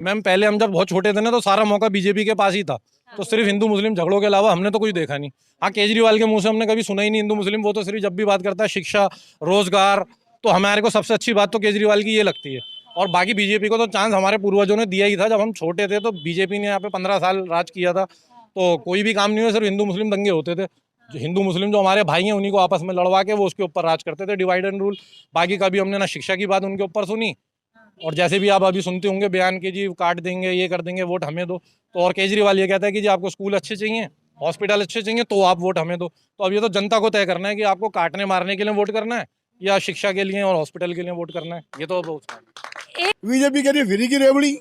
Ma'am पहले हम जब बहुत छोटे थे ना तो सारा मौका बीजेपी के पास ही था, तो सिर्फ हिंदू मुस्लिम झगड़ों के अलावा हमने तो कुछ देखा नहीं। हाँ, केजरीवाल के मुंह से हमने कभी सुना ही नहीं हिंदू मुस्लिम, वो तो सिर्फ जब भी बात करता है शिक्षा, रोजगार, तो हमारे को सबसे अच्छी बात तो केजरीवाल की ये लगती है। और बाकी बीजेपी को तो चांस हमारे पूर्वजों ने दिया ही था, जब हम छोटे थे तो बीजेपी ने यहाँ पे 15 साल राज किया था, तो कोई भी काम नहीं हुआ, सिर्फ हिंदू मुस्लिम दंगे होते थे। जो हिंदू मुस्लिम जो हमारे भाई हैं उन्हीं को आपस में लड़वा के वो उसके ऊपर राज करते थे, डिवाइड एंड रूल। बाकी कभी हमने ना शिक्षा की बात उनके ऊपर सुनी, और जैसे भी आप अभी सुनते होंगे बयान के जी काट देंगे, ये कर देंगे, वोट हमें दो। तो और केजरीवाल ये कहता है कि जी आपको स्कूल अच्छे चाहिए, हॉस्पिटल अच्छे चाहिए, तो आप वोट हमें दो। तो अब ये तो जनता को तय करना है कि आपको काटने मारने के लिए वोट करना है या शिक्षा के लिए और हॉस्पिटल के लिए वोट करना है। ये तो बीजेपी कह रही है फ्री की रेवड़ी।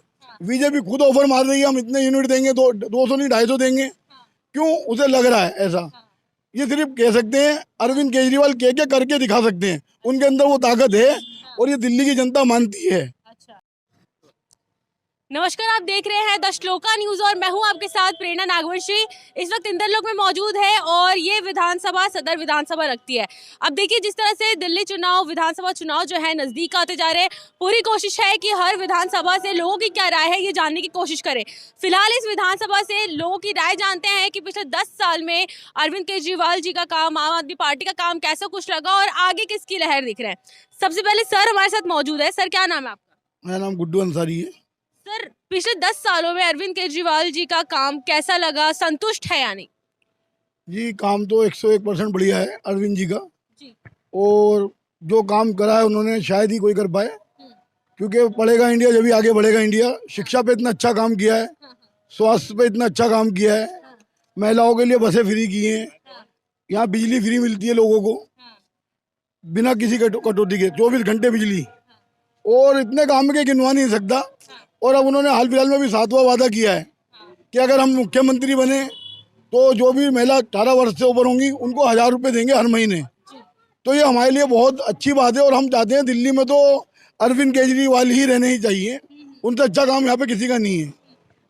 बीजेपी खुद ऑफर मार रही है हम इतने यूनिट देंगे, 200 नहीं 250 देंगे। क्यों उसे लग रहा है ऐसा? ये सिर्फ कह सकते हैं, अरविंद केजरीवाल कह के करके दिखा सकते हैं, उनके अंदर वो ताकत है और ये दिल्ली की जनता मानती है। नमस्कार, आप देख रहे हैं द श्लोका न्यूज और मैं हूं आपके साथ प्रेरणा नागवंशी। इस वक्त इंदरलोक में मौजूद है और ये विधानसभा सदर विधानसभा रखती है। अब देखिए जिस तरह से दिल्ली चुनाव, विधानसभा चुनाव जो है नजदीक आते जा रहे हैं, पूरी कोशिश है कि हर विधानसभा से लोगों की क्या राय है ये जानने की कोशिश करें। फिलहाल इस विधानसभा से लोगों की राय जानते हैं कि पिछले 10 साल में अरविंद केजरीवाल जी का काम, आम आदमी पार्टी का काम कैसा कुछ लगा और आगे किसकी लहर दिख रहा है। सबसे पहले सर हमारे साथ मौजूद है। सर क्या नाम है आपका? मेरा नाम गुड्डू अंसारी है। सर पिछले 10 सालों में अरविंद केजरीवाल जी का काम कैसा लगा, संतुष्ट है या नहीं? जी काम तो 101% बढ़िया है अरविंद जी का। जी। और जो काम करा है उन्होंने शायद ही कोई कर पाए, क्योंकि पढ़ेगा इंडिया जब भी आगे बढ़ेगा इंडिया। शिक्षा पे इतना अच्छा काम किया है, स्वास्थ्य पे इतना अच्छा काम किया है, महिलाओं के लिए बसें फ्री की हैं, यहाँ बिजली फ्री मिलती है लोगों को बिना किसी कटौती के, 24 घंटे बिजली। और इतने काम के गिनवा नहीं सकता। और अब उन्होंने हाल फिलहाल में भी 7वां वादा किया है कि अगर हम मुख्यमंत्री बने तो जो भी महिला 18 वर्ष से ऊपर होंगी उनको 1000 रुपये देंगे हर महीने। तो ये हमारे लिए बहुत अच्छी बात है और हम चाहते हैं दिल्ली में तो अरविंद केजरीवाल ही रहने ही चाहिए, उनसे अच्छा काम यहाँ पे किसी का नहीं है।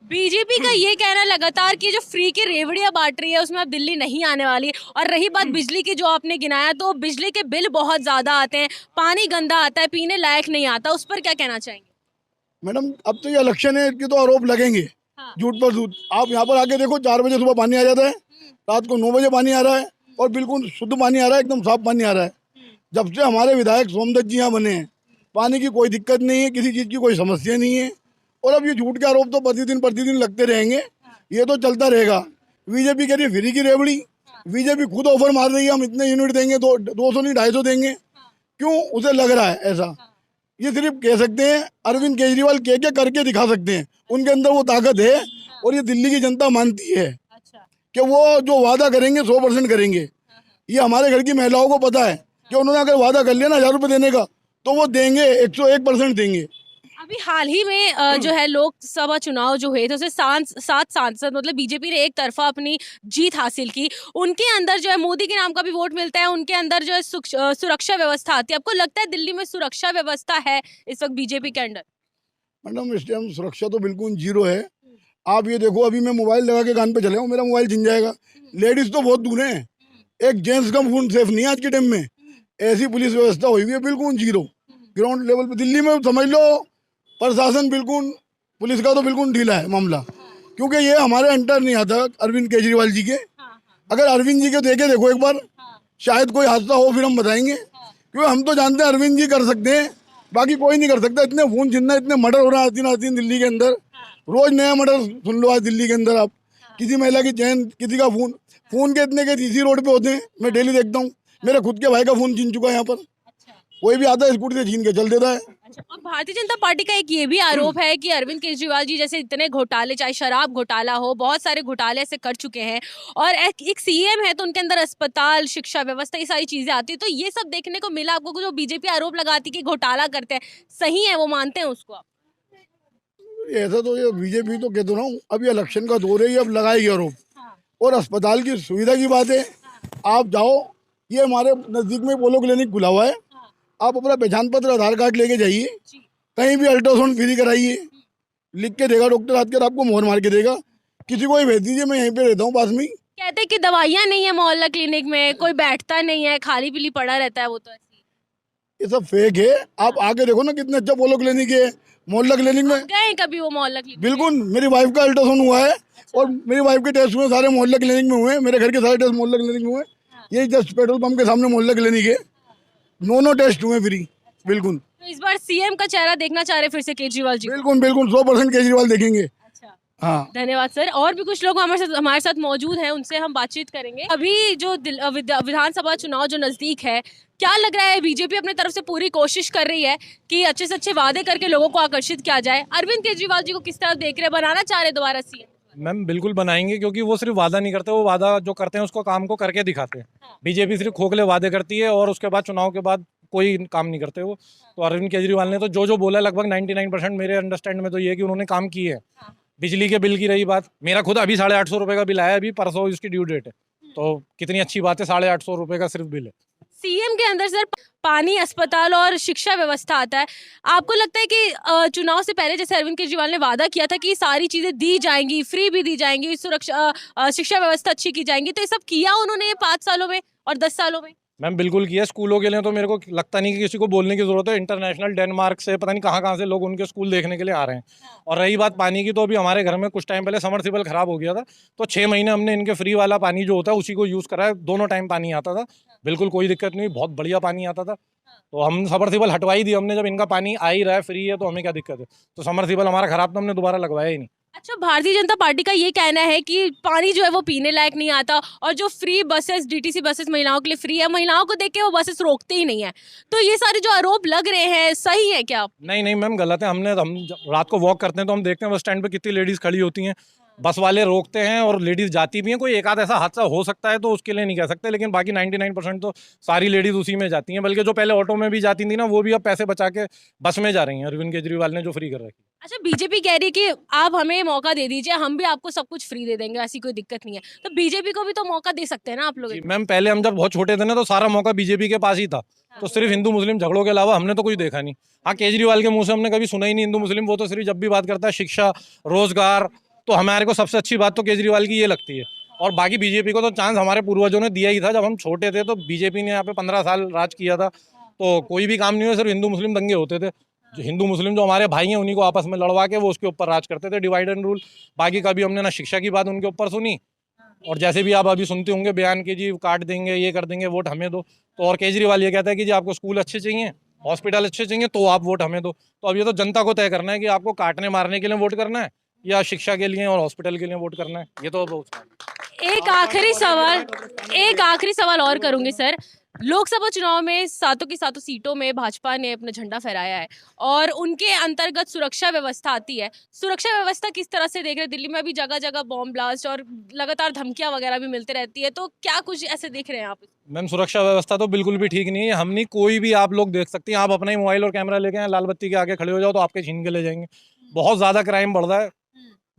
बीजेपी का ये कहना लगातार कि जो फ्री की रेवड़ियां बांट रही है उसमें अब दिल्ली नहीं आने वाली। और रही बात बिजली की, जो आपने गिनाया, तो बिजली के बिल बहुत ज्यादा आते हैं, पानी गंदा आता है, पीने लायक नहीं आता, उस पर क्या कहना चाहेंगे? मैडम अब तो ये इलेक्शन है, इसके तो आरोप लगेंगे झूठ पर झूठ। आप यहाँ पर आके देखो, 4 बजे सुबह पानी आ जाता है, रात को 9 बजे पानी आ रहा है और बिल्कुल शुद्ध पानी आ रहा है, एकदम साफ पानी आ रहा है। जब से हमारे विधायक सोमदत्त जी यहाँ बने हैं, पानी की कोई दिक्कत नहीं है, किसी चीज़ की कोई समस्या नहीं है। और अब ये झूठ के आरोप तो प्रतिदिन लगते रहेंगे, ये तो चलता रहेगा। बीजेपी कह रही है फ्री की रेवड़ी। बीजेपी खुद ऑफर मार रही है हम इतने यूनिट देंगे, 200 नहीं 250 देंगे। क्यों उसे लग रहा है ऐसा? ये सिर्फ कह सकते हैं, अरविंद केजरीवाल कह के करके दिखा सकते हैं, उनके अंदर वो ताकत है और ये दिल्ली की जनता मानती है कि वो जो वादा करेंगे 100% करेंगे। ये हमारे घर की महिलाओं को पता है कि उन्होंने अगर वादा कर लिया ना 1000 रुपये देने का, तो वो देंगे, 101% देंगे। अभी हाल ही में जो है लोकसभा चुनाव जो हुए थे उसमें 7 सांसद, मतलब बीजेपी ने एक तरफा अपनी जीत हासिल की। उनके अंदर जो है मोदी के नाम का भी वोट मिलता है, उनके अंदर जो है सुरक्षा व्यवस्था आती है। आपको लगता है दिल्ली में सुरक्षा व्यवस्था है इस वक्त बीजेपी के अंडर? मैडम इस टाइम सुरक्षा तो बिल्कुल जीरो है। आप ये देखो, अभी मैं मोबाइल लगा के कान पे चले हूँ, मेरा मोबाइल छिन जाएगा। लेडीज तो बहुत दूर हैं, एक जेंट्स का फोन सेफ नहीं है आज के टाइम में। ऐसी पुलिस व्यवस्था हुई हुई है बिल्कुल जीरो, ग्राउंड लेवल पे। दिल्ली में समझ लो प्रशासन बिल्कुल, पुलिस का तो बिल्कुल ढीला है मामला, क्योंकि ये हमारे अंडर नहीं आता अरविंद केजरीवाल जी के। अगर अरविंद जी के देखे देखो एक बार, शायद कोई हादसा हो फिर हम बताएंगे, क्योंकि हम तो जानते हैं अरविंद जी कर सकते हैं, बाकी कोई नहीं कर सकता। इतने फोन छिनना, इतने मर्डर हो रहा है आती दिल्ली के अंदर, रोज नया मर्डर सुन लो आज दिल्ली के अंदर। आप किसी महिला की चैन, किसी का फोन के इतने के इसी रोड पे होते हैं, मैं डेली देखता हूँ। मेरे खुद के भाई का फोन छीन चुका है यहाँ पर, कोई भी आता है स्कूटी से छीन के चल देता है। और भारतीय जनता पार्टी का एक ये भी आरोप है कि अरविंद केजरीवाल जी जैसे इतने घोटाले, चाहे शराब घोटाला हो, बहुत सारे घोटाले ऐसे कर चुके हैं, और एक सीएम है तो उनके अंदर अस्पताल, शिक्षा व्यवस्था, ये सारी चीजें आती है। तो ये सब देखने को मिला आपको, जो बीजेपी आरोप लगाती कि घोटाला करते हैं, सही है, वो मानते हैं उसको आप? ऐसा तो ये बीजेपी तो कहते रहा हूँ, अब ये इलेक्शन का दौर है, ये अब लगाएगी आरोप। और अस्पताल की सुविधा की बात है, आप जाओ, ये हमारे नजदीक में पोलो क्लिनिक खुला हुआ है, आप अपना पहचान पत्र, आधार कार्ड लेके जाइए, कहीं भी अल्ट्रासाउंड फ्री कराइए, लिख के देगा डॉक्टर, आकर आपको मोहर मार के देगा। किसी को भी भेज दीजिए, मैं यहीं पे रहता हूँ पास में। कहते हैं कि दवाइयाँ नहीं है मोहल्ला क्लिनिक में, कोई बैठता नहीं है, खाली पीली पड़ा रहता है, वो तो ऐसी। ये सब फेक है। आप आके देखो ना, कितने अच्छा पोलो क्लिनिक है, मोहल्ला क्लिनिक में गए कभी वो मोहल्ला क्लिनिक? बिल्कुल। मेरी वाइफ का अल्ट्रासाउंड हुआ है और मेरी वाइफ के टेस्ट हुए सारे मोहल्ला क्लिनिक में हुए। मेरे घर के सारे टेस्ट मोहल्ला क्लिनिक में हुए। यही जस्ट पेट्रोल पंप के सामने मोहल्ला क्लिनिक है। नो टेस्ट हुए फ्री। बिल्कुल तो इस बार सीएम का चेहरा देखना चाह रहे फिर से केजरीवाल जी को? बिल्कुल बिल्कुल 100% केजरीवाल देखेंगे। अच्छा, हाँ धन्यवाद सर। और भी कुछ लोग हमारे साथ मौजूद हैं, उनसे हम बातचीत करेंगे। अभी जो विधानसभा चुनाव जो नजदीक है, क्या लग रहा है बीजेपी अपने तरफ से पूरी कोशिश कर रही है कि अच्छे से अच्छे वादे करके लोगों को आकर्षित किया जाए? अरविंद केजरीवाल जी को किस तरह देख रहे हैं, बनाना चाह रहे दोबारा सीएम? मैम बिल्कुल बनाएंगे, क्योंकि वो सिर्फ वादा नहीं करते, वो वादा जो करते हैं उसको काम को करके दिखाते हैं। बीजेपी सिर्फ खोखले वादे करती है और उसके बाद चुनाव के बाद कोई काम नहीं करते वो। तो अरविंद केजरीवाल ने तो जो बोला लगभग 99% मेरे अंडरस्टैंड में तो ये है कि उन्होंने काम किए हैं। बिजली के बिल की रही बात, मेरा खुद अभी 850 रुपये का बिल आया, अभी परसों इसकी ड्यू डेट है। तो कितनी अच्छी बात है, 850 रुपये का सिर्फ बिल है। सीएम के अंदर सर पानी, अस्पताल और शिक्षा व्यवस्था आता है। आपको लगता है कि चुनाव से पहले जैसे अरविंद केजरीवाल ने वादा किया था कि सारी चीजें दी जाएंगी, फ्री भी दी जाएंगी, सुरक्षा शिक्षा व्यवस्था अच्छी की जाएंगी, तो ये सब किया उन्होंने ये 5 सालों में और 10 सालों में? मैम बिल्कुल किया। स्कूलों के लिए तो मेरे को लगता नहीं कि किसी को बोलने की जरूरत है। इंटरनेशनल डेनमार्क से पता नहीं कहाँ से लोग उनके स्कूल देखने के लिए आ रहे हैं। और रही बात पानी की, तो अभी हमारे घर में कुछ टाइम पहले समरसीबल खराब हो गया था, तो 6 महीने हमने इनके फ्री वाला पानी जो होता है उसी को यूज़ करा है। दोनों टाइम पानी आता था, बिल्कुल कोई दिक्कत नहीं, बहुत बढ़िया पानी आता था। तो हम समरसीबल हटवा ही दी हमने, जब इनका पानी आ ही रहा है, फ्री है, तो हमें क्या दिक्कत है। तो समरसीबल हमारा खराब तो हमने दोबारा लगवाया ही नहीं। अच्छा, भारतीय जनता पार्टी का ये कहना है कि पानी जो है वो पीने लायक नहीं आता, और जो फ्री बसेस, डीटीसी बसेस महिलाओं के लिए फ्री है, महिलाओं को देख के वो बसेस रोकते ही नहीं है। तो ये सारे जो आरोप लग रहे हैं सही है क्या? नहीं मैम गलत है। हम जब रात को वॉक करते हैं तो हम देखते हैं बस स्टैंड पे कितनी लेडीज खड़ी होती हैं, बस वाले रोकते हैं और लेडीज जाती भी हैं। कोई एक आध ऐसा हादसा हो सकता है तो उसके लिए नहीं कह सकते, लेकिन बाकी 99% तो सारी लेडीज उसी में जाती हैं। बल्कि जो पहले ऑटो में भी जाती थी ना, वो भी अब पैसे बचा के बस में जा रही हैं, अरविंद केजरीवाल ने जो फ्री कर रखी। अच्छा, बीजेपी कह रही है कि आप हमें मौका दे दीजिए, हम भी आपको सब कुछ फ्री दे देंगे, ऐसी कोई दिक्कत नहीं है। तो बीजेपी को भी तो मौका दे सकते हैं ना आप लोग? मैम पहले हम जब बहुत छोटे थे ना, तो सारा मौका बीजेपी के पास ही था। तो सिर्फ हिंदू मुस्लिम झगड़ों के अलावा हमने तो कुछ देखा नहीं। हाँ, केजरीवाल के मुंह से हमने कभी सुना ही नहीं हिंदू मुस्लिम। वो तो सिर्फ जब भी बात करता है शिक्षा, रोजगार, तो हमारे को सबसे अच्छी बात तो केजरीवाल की ये लगती है। और बाकी बीजेपी को तो चांस हमारे पूर्वजों ने दिया ही था। जब हम छोटे थे तो बीजेपी ने यहाँ पे 15 साल राज किया था, तो कोई भी काम नहीं हुआ, सिर्फ हिंदू मुस्लिम दंगे होते थे। जो हिंदू मुस्लिम जो हमारे भाई हैं उन्हीं को आपस में लड़वा के वो उसके ऊपर राज करते थे, डिवाइड एंड रूल। बाकी कभी हमने ना शिक्षा की बात उनके ऊपर सुनी, और जैसे भी आप अभी सुनते होंगे बयान के, जी काट देंगे, ये कर देंगे, वोट हमें दो। तो और केजरीवाल ये कहता है कि जी आपको स्कूल अच्छे चाहिए, हॉस्पिटल अच्छे चाहिए, तो आप वोट हमें दो। तो अब ये तो जनता को तय करना है कि आपको काटने मारने के लिए वोट करना है या शिक्षा के लिए और हॉस्पिटल के लिए वोट करना है। ये तो एक आखिरी सवाल और करूंगी सर। लोकसभा चुनाव में सातों की सातों सीटों में भाजपा ने अपना झंडा फहराया है, और उनके अंतर्गत सुरक्षा व्यवस्था आती है। सुरक्षा व्यवस्था किस तरह से देख रहे हैं? दिल्ली में भी जगह जगह बॉम्ब ब्लास्ट और लगातार धमकियां वगैरह भी मिलती रहती है, तो क्या कुछ ऐसे देख रहे हैं आप? मैम सुरक्षा व्यवस्था तो बिल्कुल भी ठीक नहीं है। हम नहीं, कोई भी आप लोग देख सकते हैं, आप अपना ही मोबाइल और कैमरा लेके आए, लाल बत्ती के आगे खड़े हो जाओ तो आपके छीन के ले जाएंगे। बहुत ज़्यादा क्राइम बढ़ रहा है।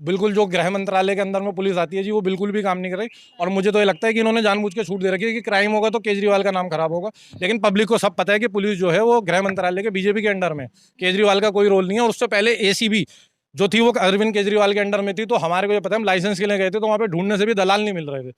बिल्कुल जो गृह मंत्रालय के अंदर में पुलिस आती है जी, वो बिल्कुल भी काम नहीं कर रही। और मुझे तो ये लगता है कि इन्होंने जानबूझ के छूट दे रखी है कि क्राइम होगा तो केजरीवाल का नाम खराब होगा। लेकिन पब्लिक को सब पता है कि पुलिस जो है वो गृह मंत्रालय के बीजेपी के अंडर में, केजरीवाल का कोई रोल नहीं है। और उससे पहले एसीबी जो थी वो अरविंद केजरीवाल के अंडर में थी। तो हमारे को ये पता है, हम लाइसेंस के लिए गए थे तो वहाँ पे ढूंढने से भी दलाल नहीं मिल रहे थे।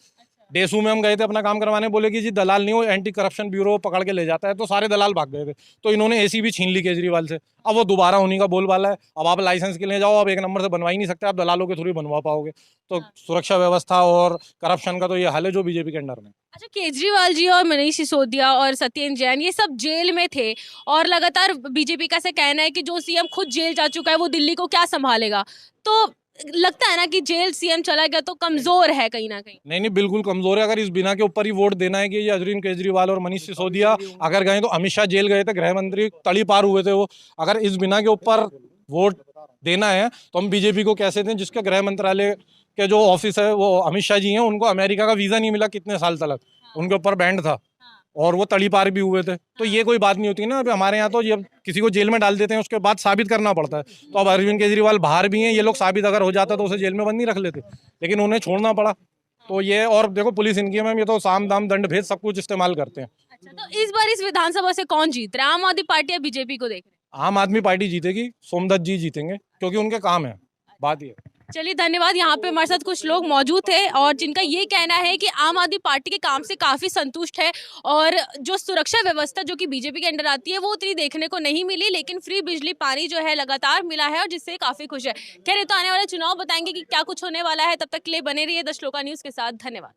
डेसू में हम गए थे अपना काम करवाने, बोले कि जी दलाल नहीं, वो एंटी करप्शन ब्यूरो पकड़ के ले जाता है। तो सारे दलाल भाग गए थे, तो इन्होंने एसीबी छीन ली केजरीवाल से। अब वो दोबारा उन्हीं का बोलबाला है। अब आप लाइसेंस के लिए जाओ, अब एक नंबर से बनवा ही नहीं सकते, आप दलालों के थ्रू ही बनवा पाओगे। तो सुरक्षा व्यवस्था और करप्शन का तो ये हाल है जो बीजेपी के अंडर में। अच्छा, केजरीवाल जी और मनीष सिसोदिया और सत्येंद्र जैन ये सब जेल में थे, और लगातार बीजेपी का ऐसा कहना है कि जो सीएम खुद जेल जा चुका है वो दिल्ली को क्या संभालेगा। तो लगता है ना कि जेल सीएम चला गया तो कमजोर है कहीं ना कहीं। नहीं बिल्कुल कमजोर है। अगर इस बिना के ऊपर ही वोट देना है कि ये अरविंद केजरीवाल और मनीष सिसोदिया अगर गए, तो अमित शाह जेल गए थे, गृह मंत्री तली पार हुए थे वो। अगर इस बिना के ऊपर वोट देना है तो हम बीजेपी को कैसे दें, जिसके गृह मंत्रालय के जो ऑफिस है वो अमित शाह जी हैं, उनको अमेरिका का वीजा नहीं मिला कितने साल तक, उनके ऊपर बैंड था और वो तली पार भी हुए थे। तो ये कोई बात नहीं होती ना। अभी हमारे यहाँ तो ये किसी को जेल में डाल देते हैं, उसके बाद साबित करना पड़ता है। तो अब अरविंद केजरीवाल बाहर भी हैं, ये लोग साबित अगर हो जाता तो उसे जेल में बंद नहीं रख लेते, लेकिन उन्हें छोड़ना पड़ा। तो ये, और देखो पुलिस इनकी है मैम, ये तो साम दाम दंड भेद सब कुछ इस्तेमाल करते हैं। अच्छा, तो इस बार इस विधानसभा से कौन जीत रहा है, आम आदमी पार्टी या बीजेपी को देख रहे हैं? आम आदमी पार्टी जीतेगी, सोमदत्त जी जीतेंगे, क्योंकि उनके काम है। बात ये चलिए धन्यवाद। यहाँ पे हमारे साथ कुछ लोग मौजूद थे और जिनका ये कहना है कि आम आदमी पार्टी के काम से काफ़ी संतुष्ट है और जो सुरक्षा व्यवस्था जो कि बीजेपी के अंडर आती है वो उतनी देखने को नहीं मिली, लेकिन फ्री बिजली पानी जो है लगातार मिला है और जिससे काफ़ी खुश है। खैर, ये तो आने वाले चुनाव बताएंगे कि क्या कुछ होने वाला है। तब तक के लिए बने रहिए द श्लोका न्यूज़ के साथ। धन्यवाद।